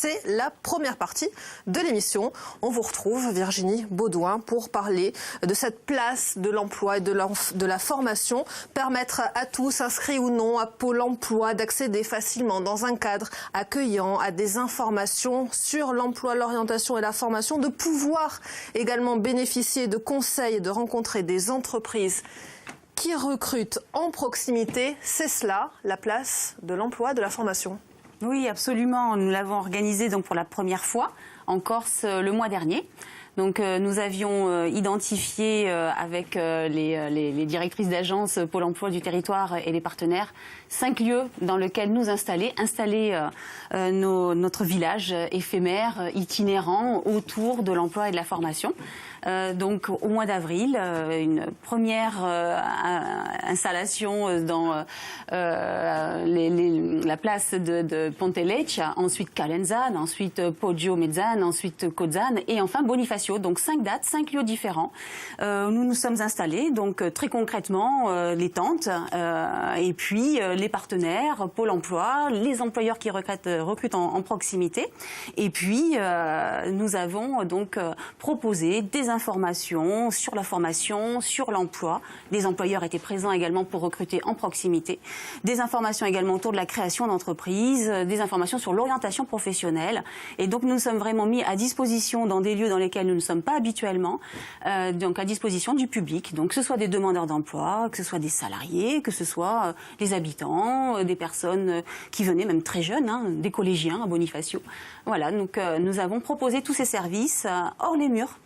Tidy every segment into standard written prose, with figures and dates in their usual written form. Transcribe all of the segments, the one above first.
c'est la première partie de l'émission. On vous retrouve, Virginie Baudouin, pour parler de cette place de l'emploi et de la formation. Permettre à tous, inscrits ou non à Pôle emploi, d'accéder facilement dans un cadre accueillant à des informations sur l'emploi, l'orientation et la formation, de pouvoir également bénéficier de conseils et de rencontrer des entreprises qui recrutent en proximité. C'est cela, la place de l'emploi, de la formation. Oui, absolument. Nous l'avons organisé donc pour la première fois en Corse le mois dernier. Donc nous avions identifié avec les directrices d'agence Pôle emploi du territoire et les partenaires 5 lieux dans lesquels nous installer notre village éphémère, itinérant autour de l'emploi et de la formation. Donc au mois d'avril, une première installation dans la place de Ponte Leccia, ensuite Calenzane, ensuite Poggio Mezzane, ensuite Cozzane et enfin Bonifacio. Donc 5 dates, 5 lieux différents. Nous nous sommes installés, donc très concrètement les tentes et puis les partenaires, Pôle emploi, les employeurs qui recrutent en proximité. Et puis nous avons donc proposé des informations sur la formation, sur l'emploi. Les employeurs étaient présents également pour recruter en proximité. Des informations également autour de la création d'entreprises, des informations sur l'orientation professionnelle. Et donc nous nous sommes vraiment mis à disposition dans des lieux dans lesquels nous ne sommes pas habituellement, donc à disposition du public. Donc que ce soit des demandeurs d'emploi, que ce soit des salariés, que ce soit des habitants, des personnes qui venaient même très jeunes, des collégiens à Bonifacio. Voilà, donc nous avons proposé tous ces services hors les murs.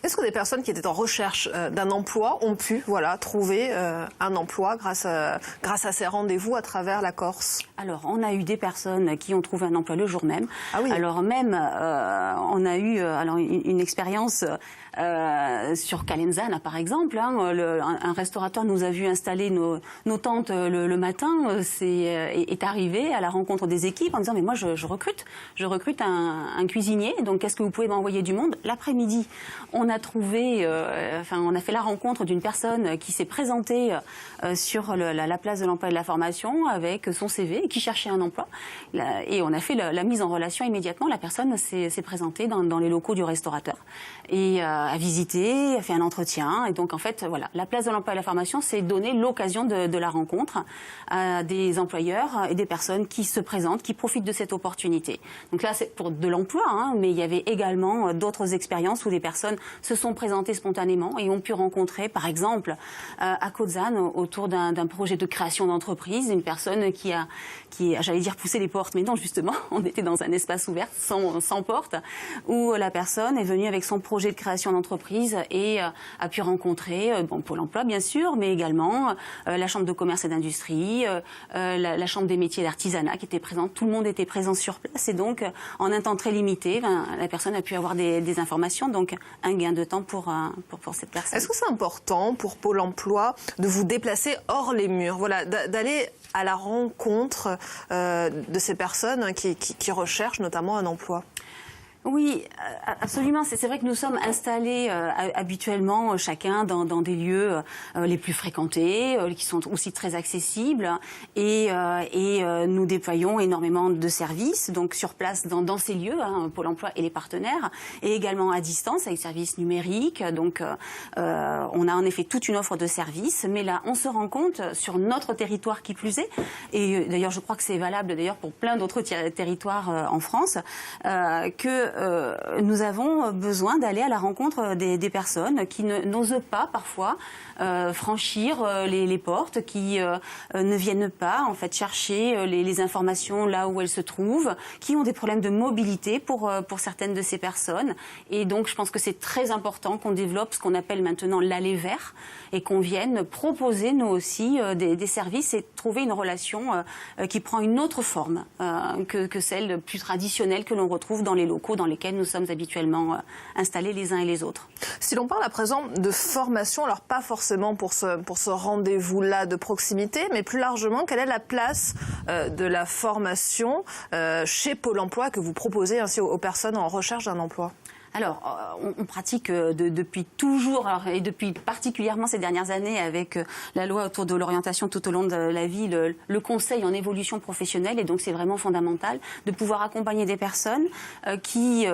Est-ce que des personnes qui étaient en recherche d'un emploi ont pu trouver un emploi grâce à ces rendez-vous à travers la Corse? Alors, on a eu des personnes qui ont trouvé un emploi le jour même. Ah oui. Alors même, on a eu une expérience sur Calenzane, par exemple. Un restaurateur nous a vu installer nos tentes le matin, est arrivé à la rencontre des équipes en disant mais moi je recrute un cuisinier, donc est-ce que vous pouvez m'envoyer du monde? L'après-midi, on a trouvé, on a fait la rencontre d'une personne qui s'est présentée sur la place de l'emploi et de la formation avec son CV et qui cherchait un emploi. Et on a fait la mise en relation immédiatement. La personne s'est présentée dans les locaux du restaurateur et a visité, a fait un entretien. Et donc en fait, voilà, la place de l'emploi et de la formation, c'est donner l'occasion de la rencontre à des employeurs et des personnes qui se présentent, qui profitent de cette opportunité. Donc là, c'est pour de l'emploi, mais il y avait également d'autres expériences où des personnes se sont présentées spontanément et ont pu rencontrer, par exemple, à Cozzane, autour d'un projet de création d'entreprise, une personne qui a, j'allais dire, poussé les portes, mais non, justement, on était dans un espace ouvert, sans porte, où la personne est venue avec son projet de création d'entreprise et a pu rencontrer Pôle emploi, bien sûr, mais également la Chambre de commerce et d'industrie, la Chambre des métiers d'artisanat qui était présente. Tout le monde était présent sur place et donc, en un temps très limité, la personne a pu avoir des informations, donc un gain de temps pour cette personne. Est-ce que c'est important pour Pôle emploi de vous déplacer hors les murs, voilà, d'aller à la rencontre de ces personnes qui recherchent notamment un emploi? Oui, absolument. C'est vrai que nous sommes installés habituellement chacun dans des lieux les plus fréquentés, qui sont aussi très accessibles, et nous déployons énormément de services, donc sur place dans ces lieux, Pôle emploi et les partenaires, et également à distance avec services numériques. Donc on a en effet toute une offre de services, mais là on se rend compte sur notre territoire qui plus est, et d'ailleurs je crois que c'est valable d'ailleurs pour plein d'autres territoires en France, que nous avons besoin d'aller à la rencontre des personnes qui n'osent pas parfois franchir les portes, qui ne viennent pas en fait chercher les informations là où elles se trouvent, qui ont des problèmes de mobilité pour certaines de ces personnes. Et donc je pense que c'est très important qu'on développe ce qu'on appelle maintenant l'aller vers et qu'on vienne proposer nous aussi des services et trouver une relation qui prend une autre forme que celle plus traditionnelle que l'on retrouve dans les locaux dans lesquels nous sommes habituellement installés les uns et les autres. Si l'on parle à présent de formation, alors pas forcément pour ce rendez-vous-là de proximité, mais plus largement, quelle est la place de la formation chez Pôle emploi que vous proposez ainsi aux personnes en recherche d'un emploi? Alors, on pratique depuis toujours, et depuis particulièrement ces dernières années avec la loi autour de l'orientation tout au long de la vie, le conseil en évolution professionnelle. Et donc, c'est vraiment fondamental de pouvoir accompagner des personnes qui,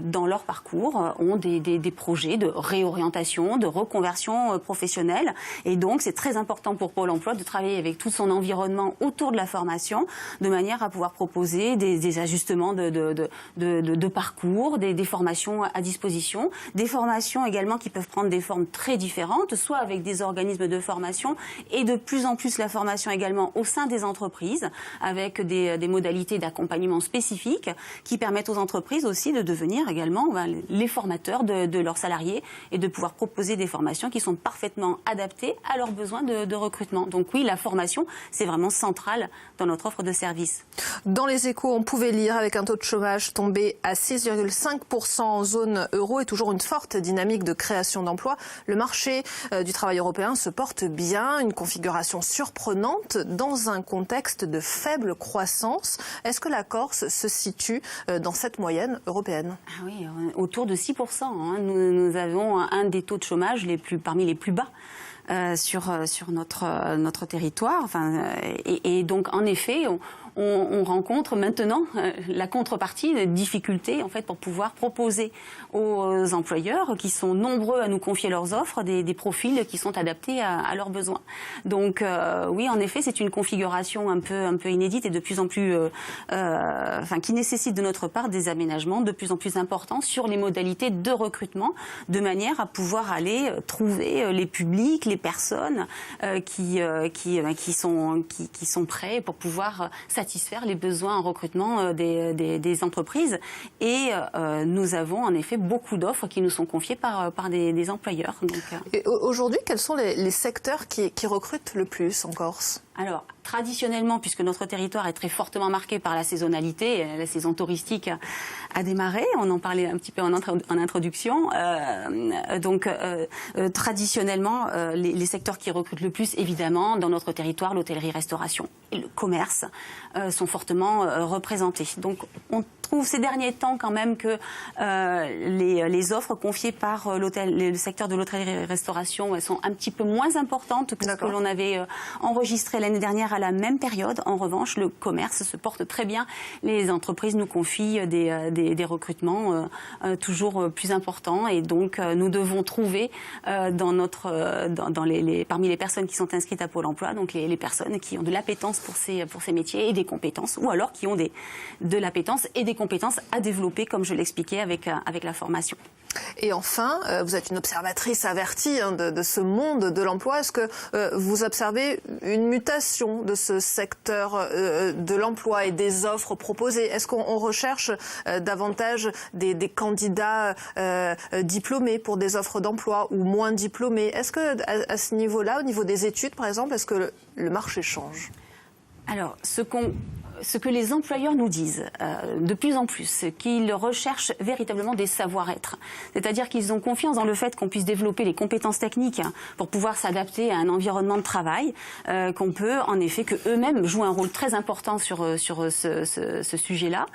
dans leur parcours, ont des projets de réorientation, de reconversion professionnelle. Et donc, c'est très important pour Pôle emploi de travailler avec tout son environnement autour de la formation, de manière à pouvoir proposer des ajustements de parcours, des formations à disposition, des formations également qui peuvent prendre des formes très différentes, soit avec des organismes de formation et de plus en plus la formation également au sein des entreprises, avec des modalités d'accompagnement spécifiques qui permettent aux entreprises aussi de devenir également les formateurs de leurs salariés et de pouvoir proposer des formations qui sont parfaitement adaptées à leurs besoins de recrutement. Donc oui, la formation, c'est vraiment central dans notre offre de services. Dans les Échos, on pouvait lire avec un taux de chômage tombé à 6,5% en zone euro et toujours une forte dynamique de création d'emplois. Le marché du travail européen se porte bien, une configuration surprenante dans un contexte de faible croissance. Est-ce que la Corse se situe dans cette moyenne européenne? Ah oui, autour de 6%. Nous avons un des taux de chômage parmi les plus bas. Sur notre territoire. Et donc, en effet, on rencontre maintenant la contrepartie, des difficultés en fait pour pouvoir proposer aux employeurs qui sont nombreux à nous confier leurs offres des profils qui sont adaptés à leurs besoins. Donc oui, en effet, c'est une configuration un peu inédite et de plus en plus, qui nécessite de notre part des aménagements de plus en plus importants sur les modalités de recrutement, de manière à pouvoir aller trouver les publics, les personnes qui sont prêts pour pouvoir satisfaire les besoins en recrutement des entreprises. Et nous avons en effet beaucoup d'offres qui nous sont confiées par des employeurs. Donc, et aujourd'hui, quels sont les secteurs qui recrutent le plus en Corse ? Alors, traditionnellement, puisque notre territoire est très fortement marqué par la saisonnalité, la saison touristique a démarré, on en parlait un petit peu en introduction, traditionnellement, les secteurs qui recrutent le plus, évidemment, dans notre territoire, l'hôtellerie-restauration et le commerce sont fortement représentés. Donc, on trouve ces derniers temps quand même que les offres confiées par le secteur de l'hôtellerie-restauration, elles sont un petit peu moins importantes que ce que l'on avait enregistré l'année dernière à la même période. En revanche, le commerce se porte très bien. Les entreprises nous confient des recrutements toujours plus importants et donc nous devons trouver parmi les personnes qui sont inscrites à Pôle emploi, donc les personnes qui ont de l'appétence pour ces métiers et des compétences, ou alors qui ont de l'appétence et des compétences à développer, comme je l'expliquais avec la formation. Et enfin, vous êtes une observatrice avertie de ce monde de l'emploi. Est-ce que vous observez une mutation de ce secteur de l'emploi et des offres proposées? Est-ce qu'on recherche davantage des candidats diplômés pour des offres d'emploi ou moins diplômés? Est-ce que à ce niveau-là, au niveau des études par exemple, est-ce que le marché change? Alors, ce que les employeurs nous disent de plus en plus, c'est qu'ils recherchent véritablement des savoir-être. C'est-à-dire qu'ils ont confiance dans le fait qu'on puisse développer les compétences techniques pour pouvoir s'adapter à un environnement de travail, qu'on peut en effet, que eux-mêmes jouent un rôle très important sur ce sujet-là.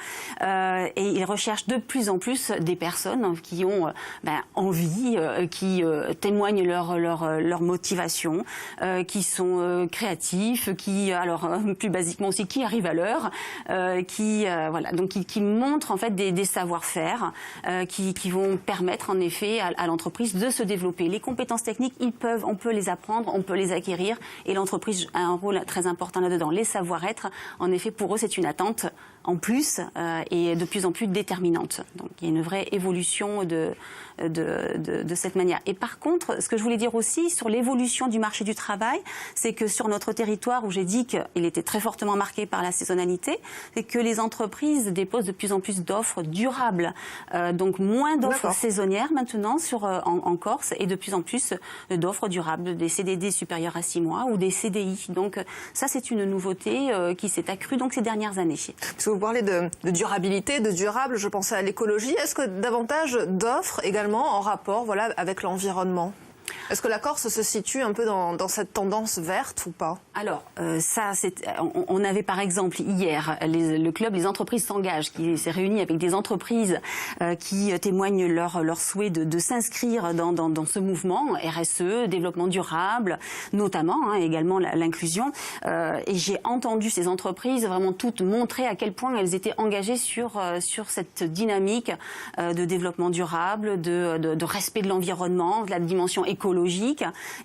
Et ils recherchent de plus en plus des personnes qui ont envie, qui témoigngnent leur motivation, qui sont créatifs, qui, alors plus basiquement aussi, qui arrivent à l'heure, qui montrent en fait des savoir-faire qui vont permettre en effet à l'entreprise de se développer. Les compétences techniques, on peut les apprendre, on peut les acquérir, et l'entreprise a un rôle très important là-dedans. Les savoir-être, en effet, pour eux, c'est une attente en plus et de plus en plus déterminante. Donc il y a une vraie évolution de cette manière. Et par contre, ce que je voulais dire aussi sur l'évolution du marché du travail, c'est que sur notre territoire, où j'ai dit qu'il était très fortement marqué par la saisonnalité, c'est que les entreprises déposent de plus en plus d'offres durables. Donc moins d'offres saisonnières maintenant en Corse, et de plus en plus d'offres durables, des CDD supérieurs à 6 mois ou des CDI. Donc ça, c'est une nouveauté qui s'est accrue donc ces dernières années. Parce que vous parlez de durabilité, de durable, je pensais à l'écologie. Est-ce que davantage d'offres également en rapport avec l'environnement ? Est-ce que la Corse se situe un peu dans cette tendance verte ou pas? Alors, on avait par exemple hier le club Les Entreprises s'engagent, qui s'est réuni avec des entreprises qui témoignent leur souhait de s'inscrire dans ce mouvement RSE, développement durable, notamment, également l'inclusion. Et j'ai entendu ces entreprises vraiment toutes montrer à quel point elles étaient engagées sur cette dynamique de développement durable, de respect de l'environnement, de la dimension écologique,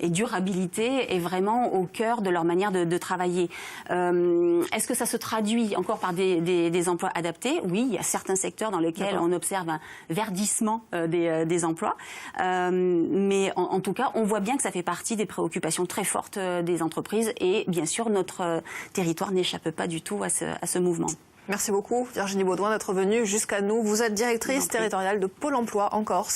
et durabilité est vraiment au cœur de leur manière de travailler. Est-ce que ça se traduit encore par des emplois adaptés? Oui, il y a certains secteurs dans lesquels on observe un verdissement des emplois, mais en tout cas, on voit bien que ça fait partie des préoccupations très fortes des entreprises, et bien sûr, notre territoire n'échappe pas du tout à ce mouvement. Merci beaucoup Virginie Baudouin d'être venue jusqu'à nous. Vous êtes directrice territoriale de Pôle emploi en Corse.